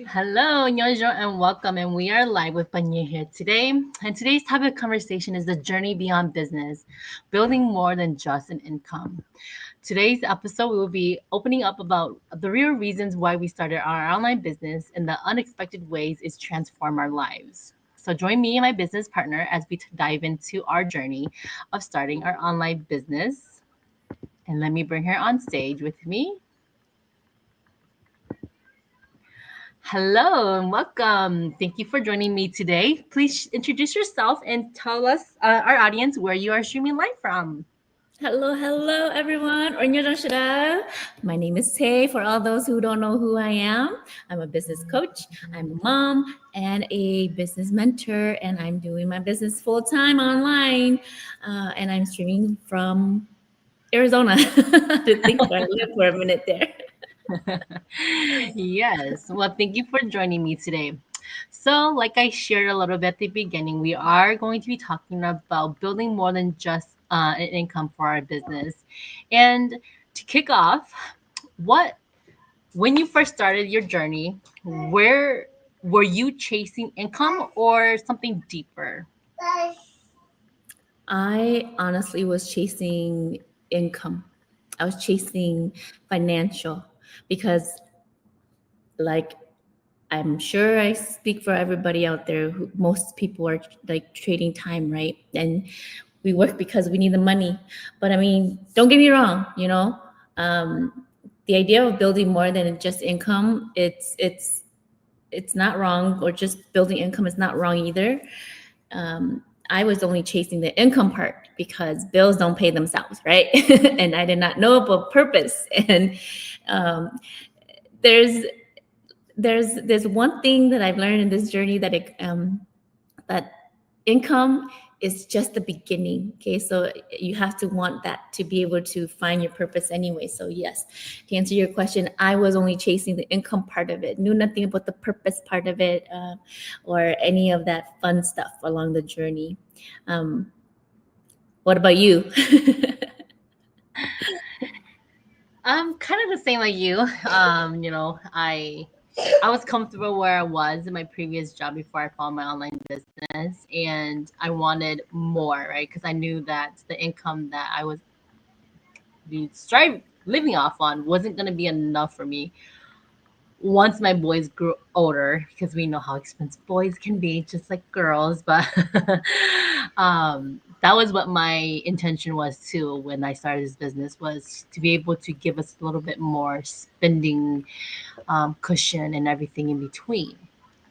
Hello, Nyojo, and welcome. And we are live with Panya here today. And today's topic of conversation is the journey beyond business, building more than just an income. Today's episode, we will be opening up about the real reasons why we started our online business and the unexpected ways it's transformed our lives. So join me and my business partner as we dive into our journey of starting our online business. And let me bring her on stage with me. Hello and welcome. Thank you for joining me today. Please introduce yourself and tell us, our audience, where you are streaming live from. Hello, everyone. 안녕하세요. My name is Tay. For all those who don't know who I am, I'm a business coach, I'm a mom, and a business mentor, and I'm doing my business full time online. And I'm streaming from Arizona. I did think where I lived for a minute there. Yes. Well, thank you for joining me today. So, like I shared a little bit at the beginning, we are going to be talking about building more than just an income for our business. And to kick off, what when you first started your journey, where were you chasing income or something deeper? I honestly was chasing income. I was chasing financial because, like, I'm sure I speak for everybody out there. Most people are like trading time, right? And we work because we need the money. But I mean, don't get me wrong. The idea of building more than just income, it's not wrong, or just building income is not wrong either. I was only chasing the income part because bills don't pay themselves, right? And I did not know about purpose. And um, there's there's one thing that I've learned in this journey, that income is just the beginning. Okay, so you have to want that to be able to find your purpose anyway. So yes, to answer your question, I was only chasing the income part of it, knew nothing about the purpose part of it, or any of that fun stuff along the journey. Um, what about you? Kind of the same like you. I was comfortable where I was in my previous job before I found my online business, and I wanted more, right? Because I knew that the income that I was strive living off on wasn't going to be enough for me once my boys grew older, because we know how expensive boys can be, just like girls. But that was what my intention was too when I started this business, was to be able to give us a little bit more spending cushion and everything in between.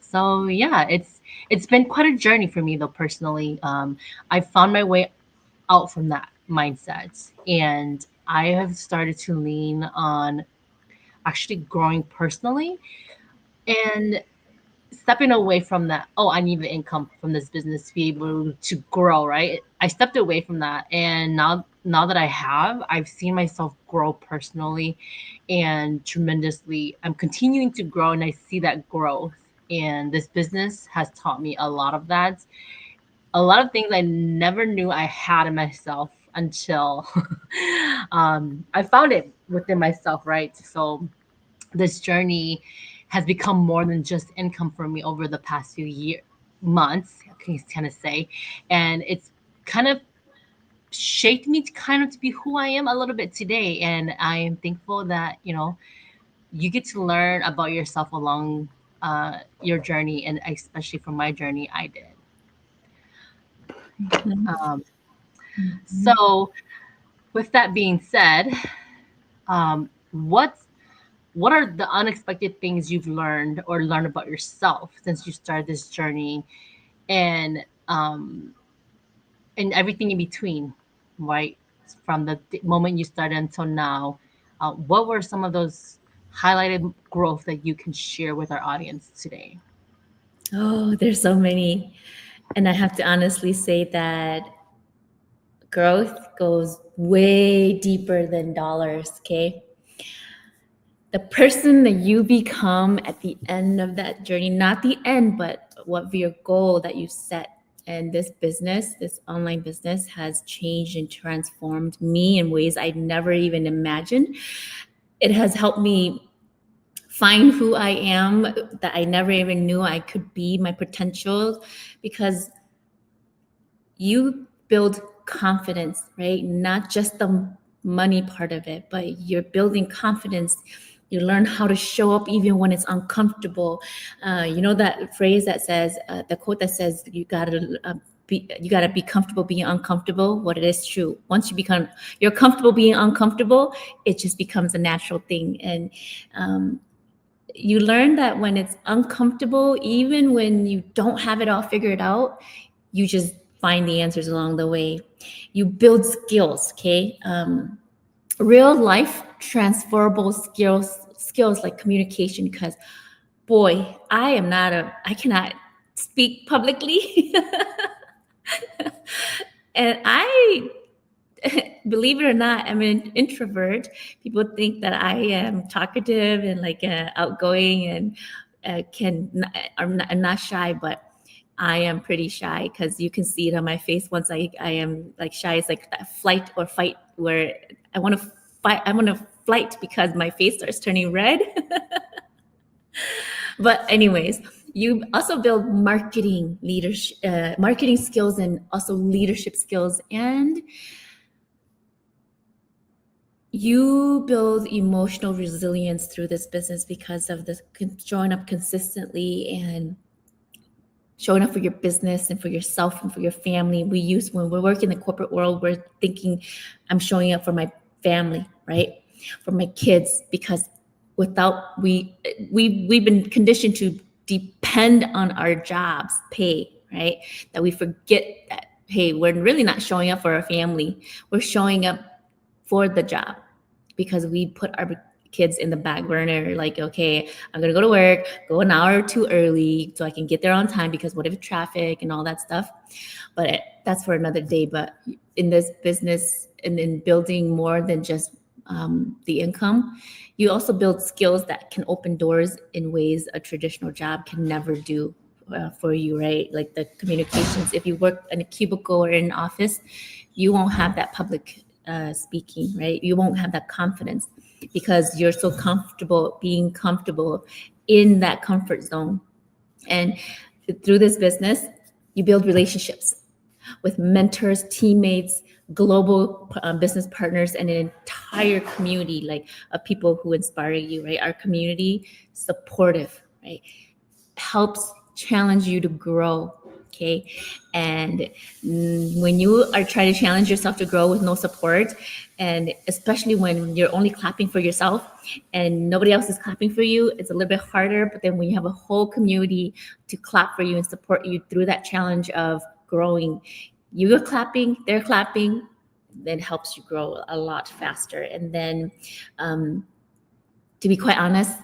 So yeah, it's been quite a journey for me though personally. I found my way out from that mindset, and I have started to lean on actually growing personally and stepping away from that. Oh, I need the income from this business to be able to grow, right? I stepped away from that, and now that I have, I've seen myself grow personally and tremendously. I'm continuing to grow, and I see that growth, and this business has taught me a lot of that, a lot of things I never knew I had in myself until I found it within myself, right? So this journey has become more than just income for me over the past few months, I can kind of say. And it's kind of shaped me to kind of to be who I am a little bit today. And I am thankful that, you get to learn about yourself along your journey. And especially from my journey, I did. Um, so with that being said, um, what's what are the unexpected things you've learned about yourself since you started this journey, and um and everything in between, right? From the moment you started until now, what were some of those highlighted growth that you can share with our audience today? Oh, there's so many. And I have to honestly say that growth goes way deeper than dollars, okay? The person that you become at the end of that journey, not the end, but what your goal that you set. And this business, this online business, has changed and transformed me in ways I never even imagined. It has helped me find who I am that I never even knew I could be, my potential, because you build confidence, right? Not just the money part of it, but you're building confidence. You learn how to show up even when it's uncomfortable. You know that phrase that says, the quote that says, you gotta be comfortable being uncomfortable. What it is true. Once you're comfortable being uncomfortable, it just becomes a natural thing. And um, you learn that when it's uncomfortable, even when you don't have it all figured out, you just find the answers along the way. You build skills, okay? Real life transferable skills like communication. Because boy, I cannot speak publicly, and I believe it or not, I'm an introvert. People think that I am talkative and like outgoing and I'm not shy, but I am pretty shy because you can see it on my face. Once I am like shy, it's like that flight or fight where I want to fight. I want to flight because my face starts turning red. But anyways, you also build marketing skills, and also leadership skills, and you build emotional resilience through this business because of this showing up consistently and showing up for your business and for yourself and for your family. When we're working in the corporate world, we're thinking, I'm showing up for my family, right? For my kids, because without we've been conditioned to depend on our jobs pay, right? That we forget that, hey, we're really not showing up for our family. We're showing up for the job because we put our kids in the back burner. Like, okay, I'm gonna go to work, go an hour too early so I can get there on time, because what if traffic and all that stuff. But that's for another day. But in this business and in building more than just the income, you also build skills that can open doors in ways a traditional job can never do for you, right? Like the communications. If you work in a cubicle or in an office, you won't have that public speaking, right? You won't have that confidence because you're so comfortable being comfortable in that comfort zone. And through this business, you build relationships with mentors, teammates, global business partners, and an entire community like of people who inspire you, right? Our community, supportive, right? Helps challenge you to grow, okay? And when you are trying to challenge yourself to grow with no support, and especially when you're only clapping for yourself and nobody else is clapping for you, it's a little bit harder. But then when you have a whole community to clap for you and support you through that challenge of growing, you're clapping, they're clapping, then helps you grow a lot faster. And then to be quite honest,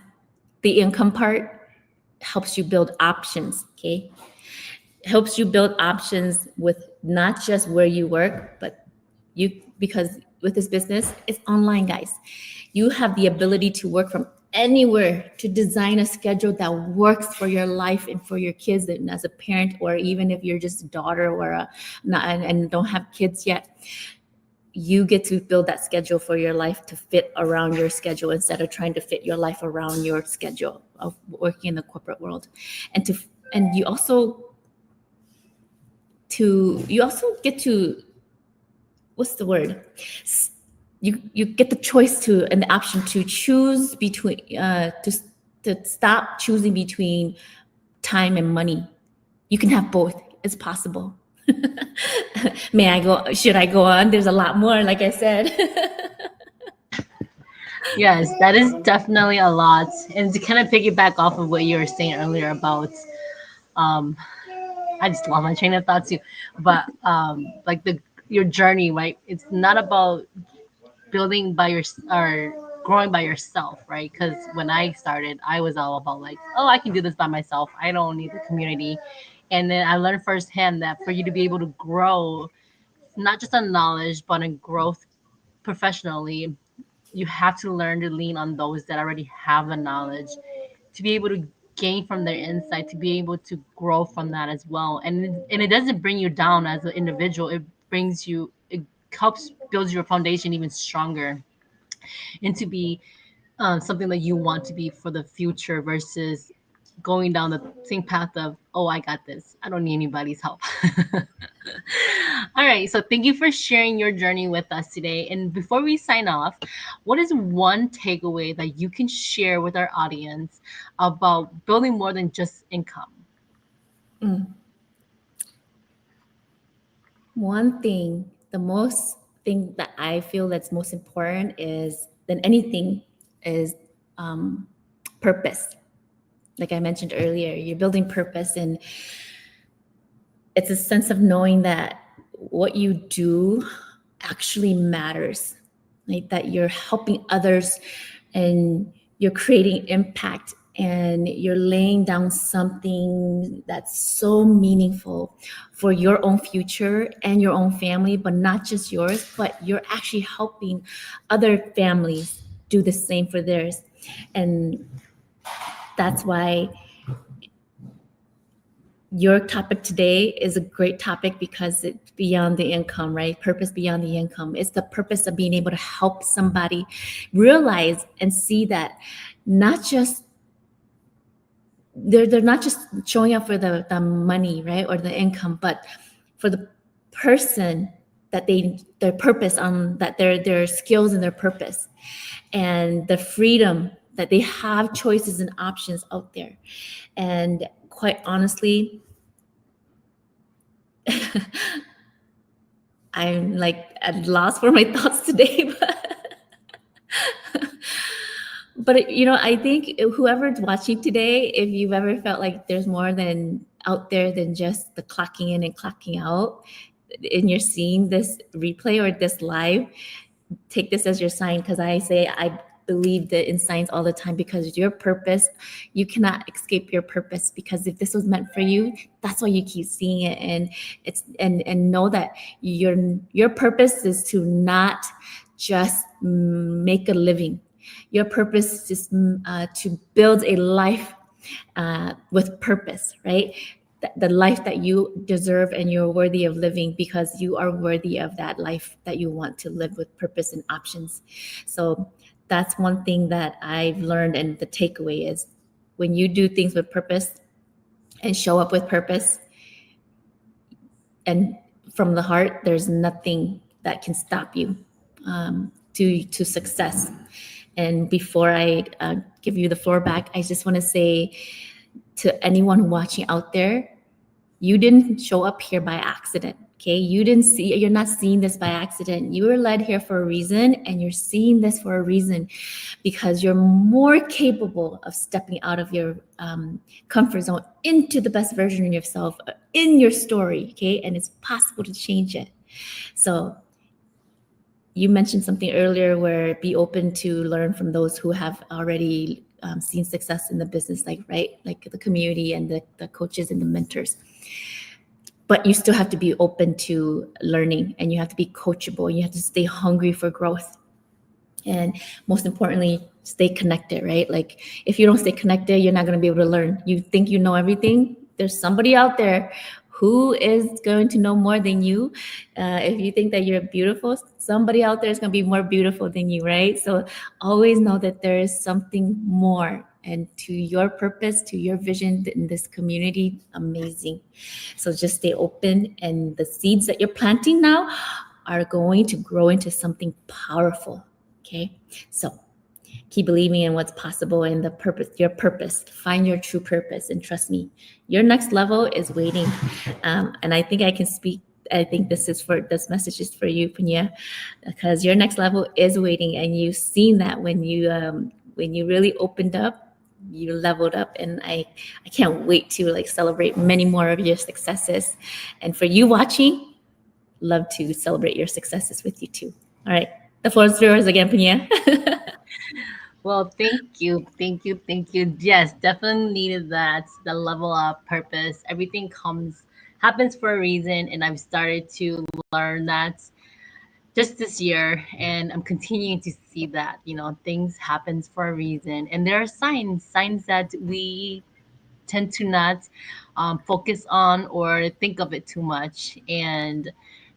the income part helps you build options, okay? Helps you build options with not just where you work, but because with this business, it's online, guys. You have the ability to work from anywhere, to design a schedule that works for your life and for your kids, and as a parent, or even if you're just a daughter or and don't have kids yet, you get to build that schedule for your life to fit around your schedule instead of trying to fit your life around your schedule of working in the corporate world. And you also get to, what's the word, you get the choice to, and the option to choose between to stop choosing between time and money. You can have both. It's possible. Should I go on? There's a lot more, like I said. Yes, that is definitely a lot. And to kind of piggyback off of what you were saying earlier about, um, I just lost my train of thought too. But like the your journey, right? It's not about building by your or growing by yourself, right? Because when I started, I was all about like, oh, I can do this by myself. I don't need the community. And then I learned firsthand that for you to be able to grow, not just on knowledge, but in growth professionally, you have to learn to lean on those that already have the knowledge to be able to gain from their insight, to be able to grow from that as well. And it doesn't bring you down as an individual. It helps build your foundation even stronger, and to be something that you want to be for the future versus going down the same path of, oh, I got this, I don't need anybody's help. All right, so thank you for sharing your journey with us today. And before we sign off, what is one takeaway that you can share with our audience about building more than just income? Mm. One thing, the most thing that I feel that's most important is than anything is um, purpose. Like I mentioned earlier, you're building purpose, and it's a sense of knowing that what you do actually matters, like that you're helping others and you're creating impact and you're laying down something that's so meaningful for your own future and your own family, but not just yours, but you're actually helping other families do the same for theirs. And that's why your topic today is a great topic because it's beyond the income, right? Purpose beyond the income. It's the purpose of being able to help somebody realize and see that not just they're not just showing up for the money, right? Or the income, but for the person that their purpose on that their skills and their purpose and the freedom that they have choices and options out there. And quite honestly, I'm like at loss for my thoughts today, but you know, I think whoever's watching today, if you've ever felt like there's more than out there than just the clocking in and clocking out, and you're seeing this replay or this live, take this as your sign, because I say I believe that in science all the time, because your purpose, you cannot escape your purpose, because if this was meant for you, that's why you keep seeing it. And it's and know that your purpose is to not just make a living. Your purpose is to build a life with purpose, right? The life that you deserve and you're worthy of living, because you are worthy of that life that you want to live with purpose and options. So that's one thing that I've learned, and the takeaway is when you do things with purpose and show up with purpose and from the heart, there's nothing that can stop you to success. And before I give you the floor back, I just want to say to anyone watching out there, you didn't show up here by accident. Okay, you're not seeing this by accident. You were led here for a reason, and you're seeing this for a reason, because you're more capable of stepping out of your comfort zone into the best version of yourself in your story. Okay, and it's possible to change it. So you mentioned something earlier where be open to learn from those who have already seen success in the business, like, right, like the community and the coaches and the mentors. But you still have to be open to learning, and you have to be coachable, and you have to stay hungry for growth. And most importantly, stay connected, right? Like if you don't stay connected, you're not going to be able to learn. You think you know everything, there's somebody out there who is going to know more than you. If you think that you're beautiful, somebody out there is going to be more beautiful than you, right? So always know that there is something more, and to your purpose, to your vision in this community, amazing. So just stay open, and the seeds that you're planting now are going to grow into something powerful. Okay, so keep believing in what's possible and the purpose, your purpose. Find your true purpose, and trust me, your next level is waiting. And I think I can speak. I think this message is for you, Punya, because your next level is waiting, and you've seen that when you really opened up, you leveled up, and I can't wait to like celebrate many more of your successes. And for you watching, love to celebrate your successes with you too. All right, the floor is yours again, Punya. Well, thank you, thank you, thank you. Yes, definitely needed that. The level up purpose. Everything happens for a reason, and I've started to learn that just this year, and I'm continuing to see that, things happens for a reason, and there are signs that we tend to not focus on or think of it too much. And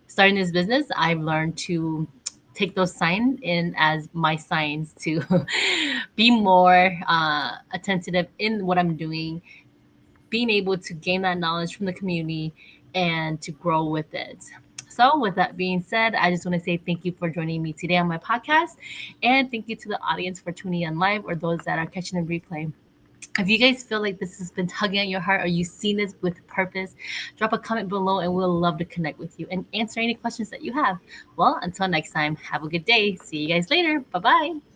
starting this business, I've learned to take those signs in as my signs to be more attentive in what I'm doing, being able to gain that knowledge from the community and to grow with it. So, with that being said, I just want to say thank you for joining me today on my podcast. And thank you to the audience for tuning in live or those that are catching the replay. If you guys feel like this has been tugging at your heart or you've seen this with purpose, drop a comment below and we'll love to connect with you and answer any questions that you have. Well, until next time, have a good day. See you guys later. Bye bye.